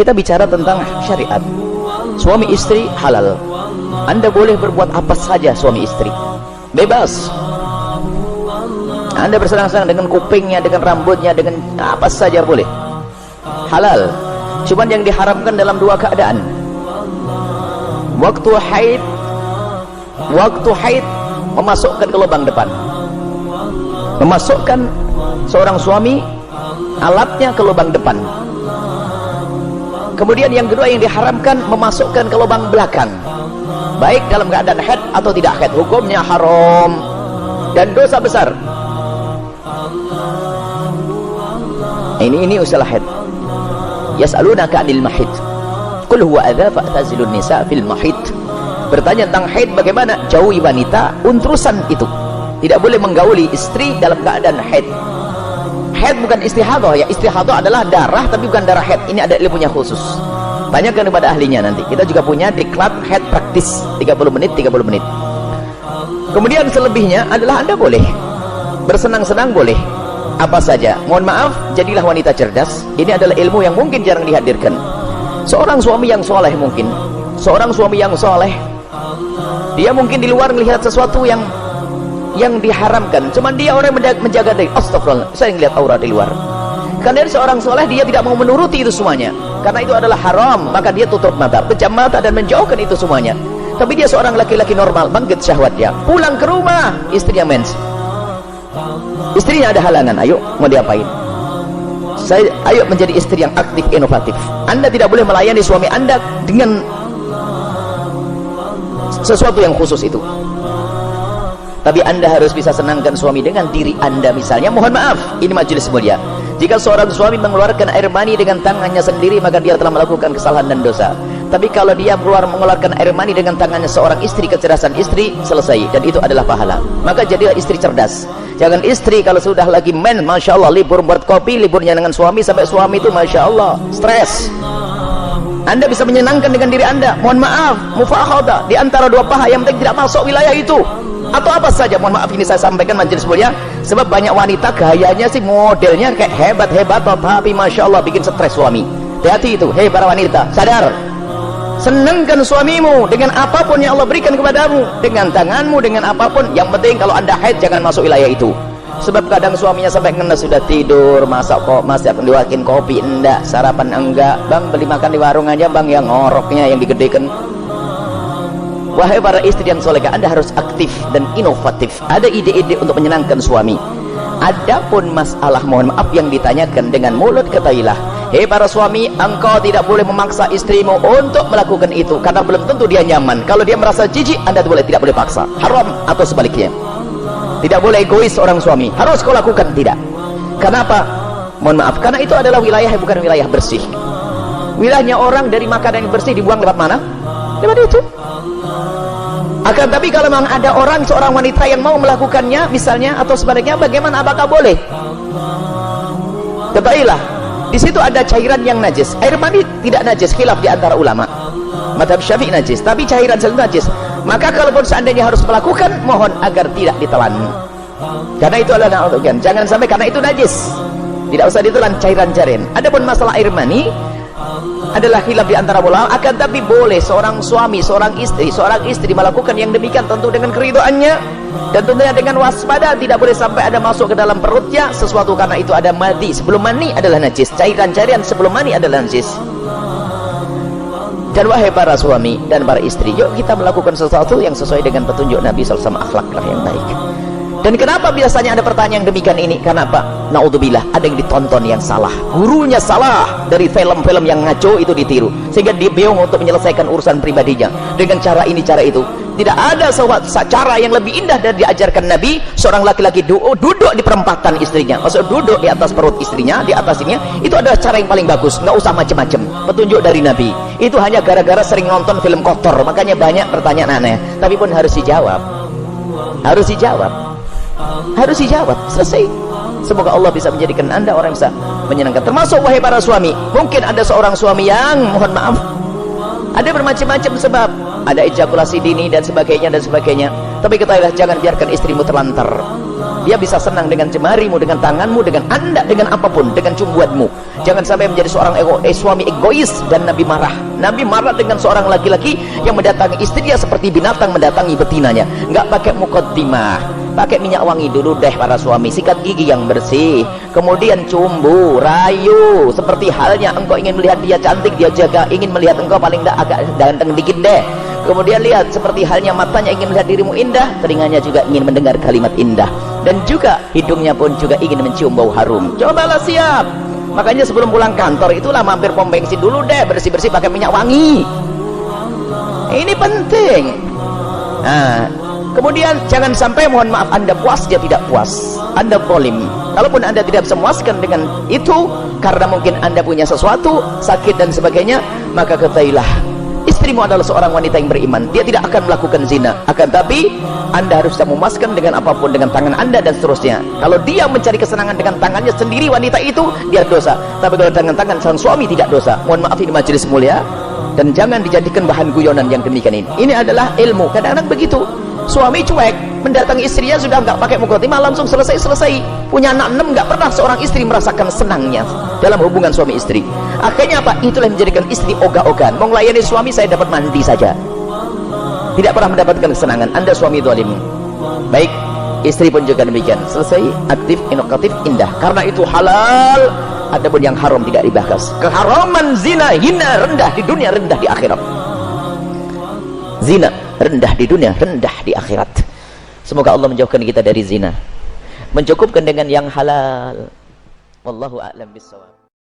kita bicara tentang syariat. Suami istri halal. Anda boleh berbuat apa saja suami istri, bebas. Anda bersenang-senang dengan kupingnya, dengan rambutnya, dengan apa saja boleh, halal. Cuman yang diharamkan dalam dua keadaan: waktu haid memasukkan ke lubang depan, memasukkan seorang suami alatnya ke lubang depan. Kemudian yang kedua yang diharamkan memasukkan ke lubang belakang, baik dalam keadaan haid atau tidak haid, hukumnya haram dan dosa besar. Ini usaha haid. Yas'alunaka 'anil mahid qul huwa adza fa'tazilun nisa fil mahid. Bertanya tentang haid, bagaimana? Jauhi wanita untrusan itu. Tidak boleh menggauli istri dalam keadaan haid. Haid bukan istihadah ya. Istihadah adalah darah tapi bukan darah haid. Ini ada ilmunya khusus. Tanyakan kepada ahlinya nanti. Kita juga punya diklat haid praktis 30 menit. Kemudian selebihnya adalah Anda boleh bersenang-senang, boleh apa saja. Mohon maaf, jadilah wanita cerdas. Ini adalah ilmu yang mungkin jarang dihadirkan. Seorang suami yang soleh, mungkin seorang suami yang soleh, dia mungkin di luar melihat sesuatu yang diharamkan, cuman dia orang menjaga diri. Astagfirullah, saya ngelihat aura di luar. Karena dia seorang soleh, dia tidak mau menuruti itu semuanya, karena itu adalah haram, maka dia tutup mata, pejam mata dan menjauhkan itu semuanya. Tapi dia seorang laki-laki normal, bangkit syahwatnya, pulang ke rumah, istrinya mens, istrinya ada halangan, ayo mau diapain? Ayo menjadi istri yang aktif, inovatif. Anda tidak boleh melayani suami Anda dengan sesuatu yang khusus itu. Tapi Anda harus bisa senangkan suami dengan diri Anda. Misalnya, mohon maaf, ini majelis mulia, jika seorang suami mengeluarkan air mani dengan tangannya sendiri, maka dia telah melakukan kesalahan dan dosa. Tapi kalau dia mengeluarkan air mani dengan tangannya seorang istri, kecerdasan istri, selesai, dan itu adalah pahala. Maka jadilah istri cerdas. Jangan istri kalau sudah lagi men, Masya Allah, libur buat kopi, liburnya dengan suami, sampai suami itu Masya Allah stres. Anda bisa menyenangkan dengan diri Anda. Mohon maaf, mufahadah di antara dua paha yang penting tidak masuk wilayah itu, atau apa saja. Mohon maaf, ini saya sampaikan majelis mulia, sebab banyak wanita gayanya sih, modelnya kayak hebat-hebat, tapi Masya Allah bikin stres suami. Hati-hati itu. Hei para wanita, sadar, senangkan suamimu dengan apapun yang Allah berikan kepadamu, dengan tanganmu, dengan apapun. Yang penting kalau Anda haid, jangan masuk wilayah itu. Sebab kadang suaminya sampai ngenes, sudah tidur, masak kok masih akan diwakin kopi, enggak, sarapan enggak, bang beli makan di warung aja bang, yang ngoroknya yang digedekan. Wahai para istri yang solehah, Anda harus aktif dan inovatif, ada ide-ide untuk menyenangkan suami. Adapun masalah, mohon maaf, yang ditanyakan dengan mulut, ketahuilah, hei para suami, engkau tidak boleh memaksa istrimu untuk melakukan itu, karena belum tentu dia nyaman. Kalau dia merasa jijik, Anda tidak boleh paksa, haram. Atau sebaliknya, tidak boleh egois seorang suami, harus kau lakukan, tidak. Kenapa? Mohon maaf, karena itu adalah wilayah yang bukan wilayah bersih. Wilayahnya orang dari makanan yang bersih dibuang lewat mana? Lewat itu. Akan tapi kalau memang ada orang, seorang wanita yang mau melakukannya misalnya, atau sebaliknya, bagaimana, apakah boleh? Ketahuilah, di situ ada cairan yang najis. Air mani tidak najis, khilaf di antara ulama. Madhab Syafi'i najis, tapi cairan selalu najis. Maka kalaupun seandainya harus melakukan, mohon agar tidak ditelan, karena itu adalah na'udzubillah. Jangan sampai karena itu najis, tidak usah ditelan cairan-cairan. Adapun masalah air mani adalah khilaf di antara ulama. Akan tapi boleh seorang suami, seorang istri melakukan yang demikian, tentu dengan keridhaannya dan tentunya dengan waspada. Tidak boleh sampai ada masuk ke dalam perutnya sesuatu, karena itu ada madi. Sebelum mani adalah najis, cairan-cairan sebelum mani adalah najis. Dan wahai para suami dan para istri, yuk kita melakukan sesuatu yang sesuai dengan petunjuk Nabi SAW, akhlaklah yang baik. Dan kenapa biasanya ada pertanyaan yang demikian ini? Kenapa? Naudzubillah, ada yang ditonton yang salah, gurunya salah, dari film-film yang ngaco itu ditiru, sehingga dia bingung untuk menyelesaikan urusan pribadinya dengan cara ini, cara itu. Tidak ada cara yang lebih indah dari diajarkan Nabi. Seorang laki-laki duduk di perempatan istrinya, maksud duduk di atas perut istrinya, di atas ini, itu adalah cara yang paling bagus. Nggak usah macam-macam, petunjuk dari Nabi. Itu hanya gara-gara sering nonton film kotor, makanya banyak pertanyaan aneh. Tapi pun harus dijawab, harus dijawab, selesai. Semoga Allah bisa menjadikan Anda orang yang bisa menyenangkan. Termasuk wahai para suami, mungkin ada seorang suami yang, mohon maaf, ada bermacam-macam sebab, ada ejakulasi dini dan sebagainya. Tapi ketahuilah, jangan biarkan istrimu terlantar. Dia bisa senang dengan jemarimu, dengan tanganmu, dengan anda, dengan apapun, dengan cumbuanmu. Jangan sampai menjadi seorang suami egois. Dan Nabi marah. Nabi marah dengan seorang laki-laki yang mendatangi istrinya seperti binatang mendatangi betinanya. Nggak pakai muqaddimah, pakai minyak wangi dulu deh para suami, sikat gigi yang bersih, kemudian cumbu, rayu, seperti halnya engkau ingin melihat dia cantik, dia jaga ingin melihat engkau paling tidak agak ganteng dikit deh. Kemudian lihat seperti halnya matanya ingin melihat dirimu indah, telinganya juga ingin mendengar kalimat indah, dan juga hidungnya pun juga ingin mencium bau harum. Cobalah siap. Makanya sebelum pulang kantor itulah mampir pom bensin dulu deh, bersih-bersih pakai minyak wangi. Ini penting. Nah, kemudian jangan sampai mohon maaf Anda puas dia tidak puas, Anda zalim. Kalaupun Anda tidak bisa memuaskan dengan itu karena mungkin Anda punya sesuatu sakit dan sebagainya, maka ketahuilah istrimu adalah seorang wanita yang beriman. Dia tidak akan melakukan zina, akan tapi Anda harus bisa memuaskan dengan apapun, dengan tangan Anda dan seterusnya. Kalau dia mencari kesenangan dengan tangannya sendiri, wanita itu dia dosa. Tapi kalau dengan tangan sang suami tidak dosa. Mohon maaf, ini majelis mulia dan jangan dijadikan bahan guyonan yang demikian ini. Ini adalah ilmu. Kadang-kadang begitu, suami cuek mendatangi istrinya sudah nggak pakai muqaddimah, langsung selesai. Punya anak 6, nggak pernah seorang istri merasakan senangnya dalam hubungan suami istri. Akhirnya apa? Itulah yang menjadikan istri ogah-ogahan. Mau melayani suami, saya dapat mandi saja, tidak pernah mendapatkan kesenangan. Anda suami zalim. Baik, istri pun juga demikian. Selesai, aktif, inovatif, indah. Karena itu halal. Adapun yang haram tidak dibahas. Keharaman zina, hina, rendah di dunia, rendah di akhirat. Zina rendah di dunia, rendah di akhirat. Semoga Allah menjauhkan kita dari zina, mencukupkan dengan yang halal. Wallahu a'lam bishawab.